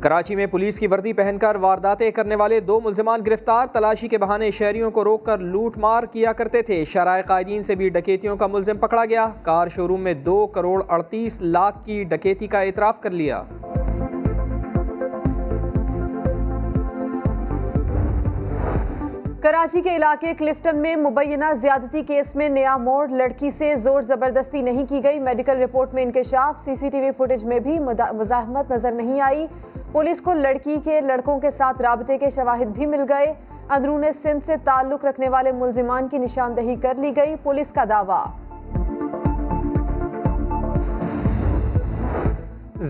کراچی میں پولیس کی وردی پہن کر وارداتیں کرنے والے 2 ملزمان گرفتار، تلاشی کے بہانے شہریوں کو روک کر لوٹ مار کیا کرتے تھے۔ شرائع قائدین سے بھی ڈکیتیوں کا ملزم پکڑا گیا، کار شو روم میں 2 کروڑ 38 لاکھ کی ڈکیتی کا اعتراف کر لیا۔ کراچی کے علاقے کلفٹن میں مبینہ زیادتی کیس میں نیا موڑ، لڑکی سے زور زبردستی نہیں کی گئی، میڈیکل رپورٹ میں انکشاف، سی سی ٹی وی فوٹیج میں بھی مزاحمت نظر نہیں آئی، پولیس کو لڑکی کے لڑکوں کے ساتھ رابطے کے شواہد بھی مل گئے، اندرون سندھ سے تعلق رکھنے والے ملزمان کی نشاندہی کر لی گئی، پولیس کا دعویٰ۔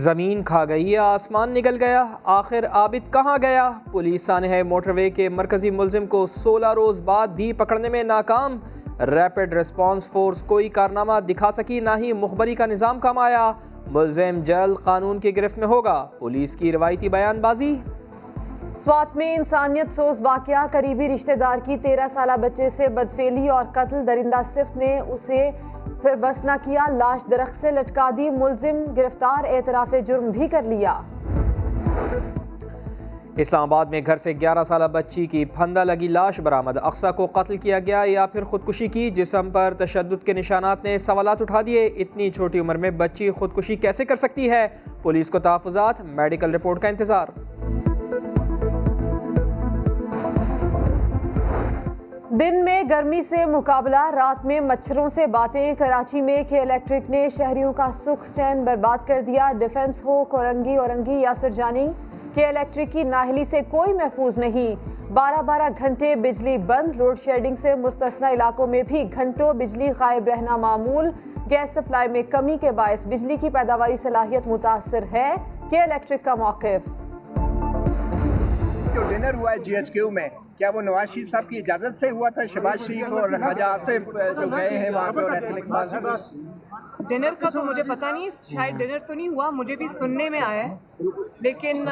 زمین کھا گئی یا آسمان نگل گیا، آخر عابد کہاں گیا؟ پولیس سانحہ موٹر وے کے مرکزی ملزم کو 16 روز بعد بھی پکڑنے میں ناکام، ریپڈ ریسپانس فورس کوئی کارنامہ دکھا سکی، نہ ہی مخبری کا نظام کام آیا، ملزم جلد قانون کی گرفت میں ہوگا، پولیس کی روایتی بیان بازی۔ سوات میں انسانیت سوز واقعہ، قریبی رشتہ دار کی 13 سالہ بچے سے بدفعلی اور قتل، درندہ صفت نے اسے پھر بس نہ کیا، لاش درخت سے لٹکا دی، ملزم گرفتار، اعتراف جرم بھی کر لیا۔ اسلام آباد میں گھر سے 11 سالہ بچی کی پھندہ لگی لاش برآمد، اقصیٰ کو قتل کیا گیا یا پھر خودکشی کی؟ جسم پر تشدد کے نشانات نے سوالات اٹھا دیے، اتنی چھوٹی عمر میں بچی خودکشی کیسے کر سکتی ہے؟ پولیس کو تحفظات، میڈیکل رپورٹ کا انتظار۔ دن میں گرمی سے مقابلہ، رات میں مچھروں سے باتیں، کراچی میں کے الیکٹرک نے شہریوں کا سکھ چین برباد کر دیا، ڈیفنس ہو اورنگی یاسر جانی، کے الیکٹرک کی نااہلی سے کوئی محفوظ نہیں، 12 گھنٹے بجلی بند، لوڈ شیڈنگ سے مستثنی علاقوں میں بھی گھنٹوں بجلی غائب رہنا معمول، گیس سپلائی میں کمی کے باعث بجلی کی پیداواری صلاحیت متاثر ہے، کے الیکٹرک کا موقف۔ جو ڈنر ہوا ہے جی ایچ کیو میں، کیا وہ نواز شریف صاحب کی اجازت سے ہوا تھا؟ شہباز شریف اور خواجہ آصف جو گئے ہیں وہاں پہ، اور ایسے ڈنر کا تو مجھے پتہ نہیں، شاید ڈنر تو نہیں ہوا، مجھے بھی سننے میں آیا ہے، لیکن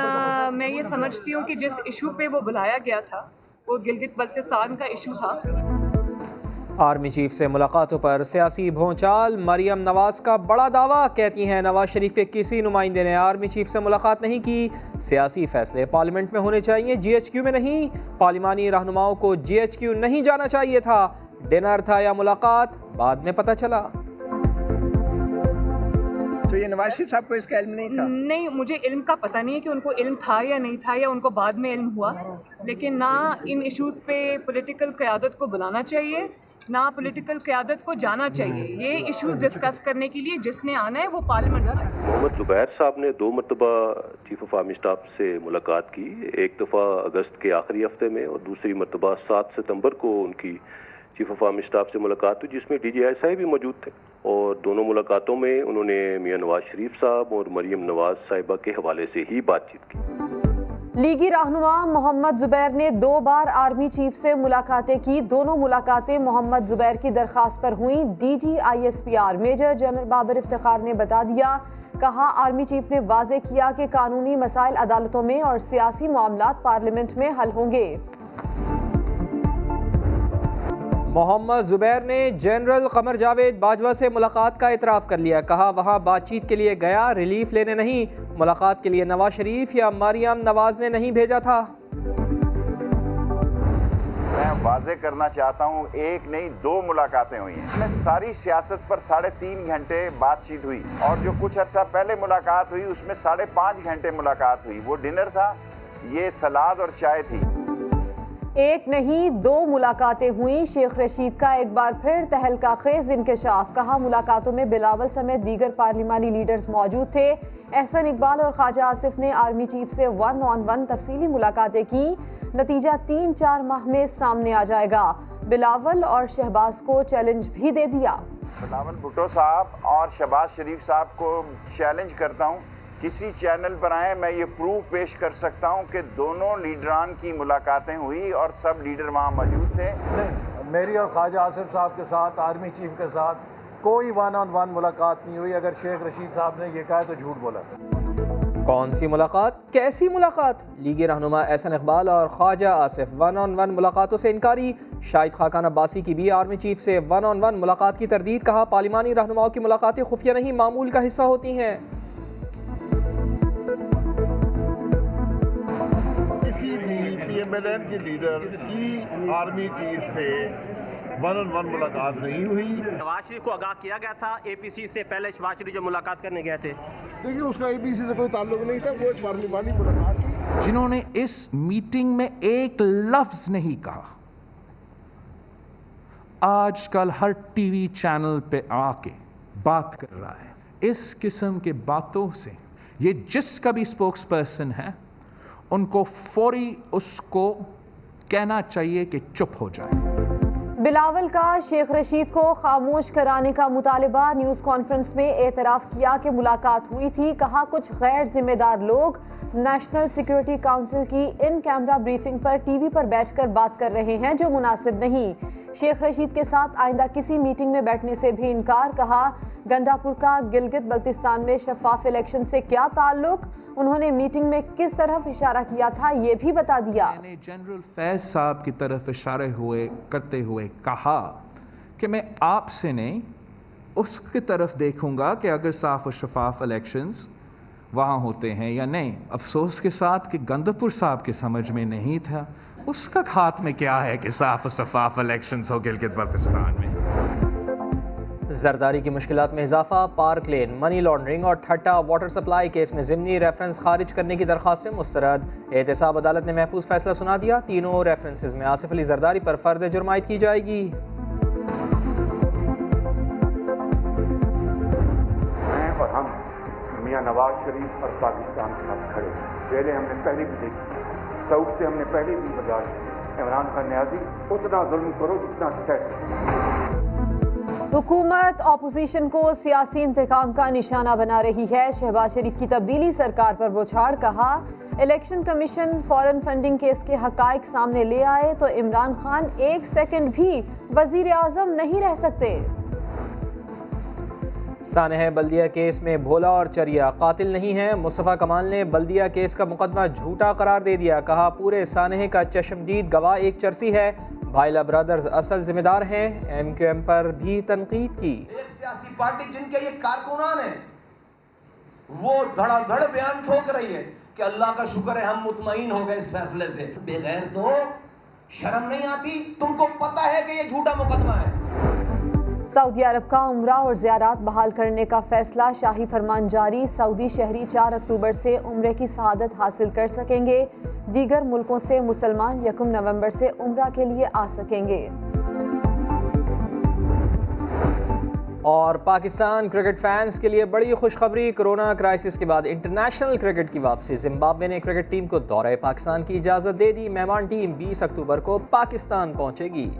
میں یہ سمجھتی ہوں کہ جس ایشو پہ وہ بلایا گیا تھا وہ گلگت بلتستان کا ایشو تھا۔ آرمی چیف سے ملاقاتوں پر سیاسی بھونچال، مریم نواز کا بڑا دعویٰ، کہتی ہیں نواز شریف کے کسی نمائندے نے آرمی چیف سے ملاقات نہیں کی، سیاسی فیصلے پارلیمنٹ میں ہونے چاہیے، جی ایچ کیو میں نہیں، پارلیمانی رہنماؤں کو جی ایچ کیو نہیں جانا چاہیے تھا، ڈنر تھا یا ملاقات بعد میں پتہ چلا۔ تو یہ نواز شریف صاحب کو اس کا علم نہیں تھا؟ نہیں، مجھے علم کا پتہ نہیں ہے کہ ان کو علم تھا یا نہیں تھا، یا ان کو بعد میں علم ہوا، لیکن نہ ان ایشوز پہ پولیٹیکل قیادت کو بلانا چاہیے، نہ پولیٹیکل قیادت کو جانا چاہیے، یہ ایشوز ڈسکس کرنے کے لیے جس نے آنا ہے وہ پارلیمنٹ آئے۔ محمد زبیر صاحب نے 2 مرتبہ چیف آف آرمی اسٹاف سے ملاقات کی، ایک دفعہ اگست کے آخری ہفتے میں اور دوسری مرتبہ 7 ستمبر کو ان کی چیف آف آرمی اسٹاف سے ملاقات ہوئی، جس میں ڈی جی آئی صاحب بھی موجود تھے، اور دونوں ملاقاتوں میں انہوں نے میاں نواز شریف صاحب اور مریم نواز صاحبہ کے حوالے سے ہی بات چیت کی۔ لیگی رہنما محمد زبیر نے 2 بار آرمی چیف سے ملاقاتیں کی، دونوں ملاقاتیں محمد زبیر کی درخواست پر ہوئیں، D G I S P R major general Babar Iftikhar نے بتا دیا، کہا آرمی چیف نے واضح کیا کہ قانونی مسائل عدالتوں میں اور سیاسی معاملات پارلیمنٹ میں حل ہوں گے۔ محمد زبیر نے جنرل قمر جاوید باجوہ سے ملاقات کا اعتراف کر لیا، کہا وہاں بات چیت کے لیے گیا، ریلیف لینے نہیں، ملاقات کے لیے نواز شریف یا مریم نواز نے نہیں بھیجا تھا۔ میں واضح کرنا چاہتا ہوں، 1 نہیں 2 ملاقاتیں ہوئی ہیں، اس میں ساری سیاست پر 3.5 گھنٹے بات چیت ہوئی، اور جو کچھ عرصہ پہلے ملاقات ہوئی اس میں 5.5 گھنٹے ملاقات ہوئی، وہ ڈنر تھا، یہ سلاد اور چائے تھی۔ 1 نہیں 2 ملاقاتیں ہوئیں، شیخ رشید کا ایک بار پھر تہلکہ خیز انکشاف، کہا ملاقاتوں میں بلاول سمیت دیگر پارلیمانی لیڈرز موجود تھے، احسن اقبال اور خواجہ آصف نے آرمی چیف سے 1 on 1 تفصیلی ملاقاتیں کی، نتیجہ 3-4 ماہ میں سامنے آ جائے گا، بلاول اور شہباز کو چیلنج بھی دے دیا۔ بلاول بھٹو صاحب اور شہباز شریف صاحب کو چیلنج کرتا ہوں، کسی چینل پر آئیں، میں یہ پروف پیش کر سکتا ہوں کہ دونوں لیڈران کی ملاقاتیں ہوئی اور سب لیڈر وہاں موجود تھے۔ نہیں، میری اور خواجہ آصف صاحب کے ساتھ، آرمی چیف کے ساتھ کوئی 1 on 1 ملاقات نہیں ہوئی، اگر شیخ رشید صاحب نے یہ کہا تو جھوٹ بولا۔ کون سی ملاقات؟ کیسی ملاقات؟ لیگی رہنما احسن اقبال اور خواجہ آصف 1 on 1 ملاقاتوں سے انکاری، شاہد خاقان عباسی کی بھی آرمی چیف سے 1 on 1 ملاقات کی تردید، کہا پارلیمانی رہنماؤں کی ملاقاتیں خفیہ نہیں، معمول کا حصہ ہوتی ہیں۔ MLN کے لیڈر کی آرمی چیف سے ون آن ون ملاقات نہیں ہوئی. نواز شریف کو آگاہ کیا گیا تھا APC سے پہلے شہباز شریف جو ملاقات کرنے گئے تھے؟ دیکھیے اس کا APC سے کوئی تعلق نہیں تھا, وہ ایک پارلیمانی ملاقات تھی. جنہوں نے اس میٹنگ میں ایک لفظ نہیں کہا, آج کل ہر ٹی وی چینل پہ آ کے بات کر رہا ہے. اس قسم کے باتوں سے یہ جس کا بھی اسپوکس پرسن ہے ان کو فوری اس کو کہنا چاہیے کہ چپ ہو جائے. بلاول کا شیخ رشید کو خاموش کرانے کا مطالبہ, نیوز کانفرنس میں اعتراف کیا کہ ملاقات ہوئی تھی. کہا کچھ غیر ذمہ دار لوگ نیشنل سیکیورٹی کونسل کی ان کیمرہ بریفنگ پر ٹی وی پر بیٹھ کر بات کر رہے ہیں جو مناسب نہیں. شیخ رشید کے ساتھ آئندہ کسی میٹنگ میں بیٹھنے سے بھی انکار. کہا گنڈاپور کا گلگت بلتستان میں شفاف الیکشن سے کیا تعلق, انہوں نے میٹنگ میں کس طرف اشارہ کیا تھا یہ بھی بتا دیا. میں نے جنرل فیض صاحب کی طرف اشارے کرتے ہوئے کہا کہ میں آپ سے نہیں اس کی طرف دیکھوں گا کہ اگر صاف و شفاف الیکشنز وہاں ہوتے ہیں یا نہیں. افسوس کے ساتھ کہ گندپور صاحب کے سمجھ میں نہیں تھا, اس کا ہاتھ میں کیا ہے کہ صاف و شفاف الیکشنز ہو گلگت بلتستان میں. زرداری کی مشکلات میں اضافہ, پارک لین, منی لانڈرنگ اور ٹھٹا واٹر سپلائی کیس میں ضمنی ریفرنس خارج کرنے کی درخواست سے مسترد. احتساب عدالت نے محفوظ فیصلہ سنا دیا. تینوں ریفرنسز میں آصف علی زرداری پر فرد جرم عائد کی جائے گی. میں اور ہم میاں نواز شریف اور پاکستان کے ساتھ کھڑے. جیلیں ہم نے پہلے بھی دیکھی, سعودتیں ہم نے پہلے بھی برداشت کی. عمران خان نیازی اتنا ظلم کرو جتنا سہ سکتے. حکومت اپوزیشن کو سیاسی انتقام کا نشانہ بنا رہی ہے. شہباز شریف کی تبدیلی سرکار پر بوچھاڑ. کہا الیکشن کمیشن فورن فنڈنگ کیس کے حقائق سامنے لے آئے تو عمران خان ایک سیکنڈ بھی وزیر اعظم نہیں رہ سکتے. سانحہ بلدیہ کیس میں بھولا اور چریا قاتل نہیں ہیں. مصطفیٰ کمال نے بلدیہ کیس کا مقدمہ جھوٹا قرار دے دیا. کہا پورے سانحہ کا چشمدید گواہ ایک چرسی ہے. بھائیلا برادرز اصل ذمہ دار ہیں. MQM پر بھی تنقید کی. ایک سیاسی پارٹی جن کے یہ کارکنان ہیں وہ دھڑا دھڑ بیان ٹھوک رہی ہے کہ اللہ کا شکر ہے ہم مطمئن ہو گئے اس فیصلے سے. بغیر تو شرم نہیں آتی؟ تم کو پتہ ہے کہ یہ جھوٹا مقدمہ ہے. سعودی عرب کا عمرہ اور زیارات بحال کرنے کا فیصلہ, شاہی فرمان جاری. سعودی شہری 4 اکتوبر سے عمرے کی سعادت حاصل کر سکیں گے. دیگر ملکوں سے مسلمان 1 نومبر سے عمرہ کے لیے آ سکیں گے. اور پاکستان کرکٹ فینس کے لیے بڑی خوشخبری, کورونا کرائسس کے بعد انٹرنیشنل کرکٹ کی واپسی. زمبابوے نے کرکٹ ٹیم کو دورہ پاکستان کی اجازت دے دی. مہمان ٹیم 20 اکتوبر کو پاکستان پہنچے گی.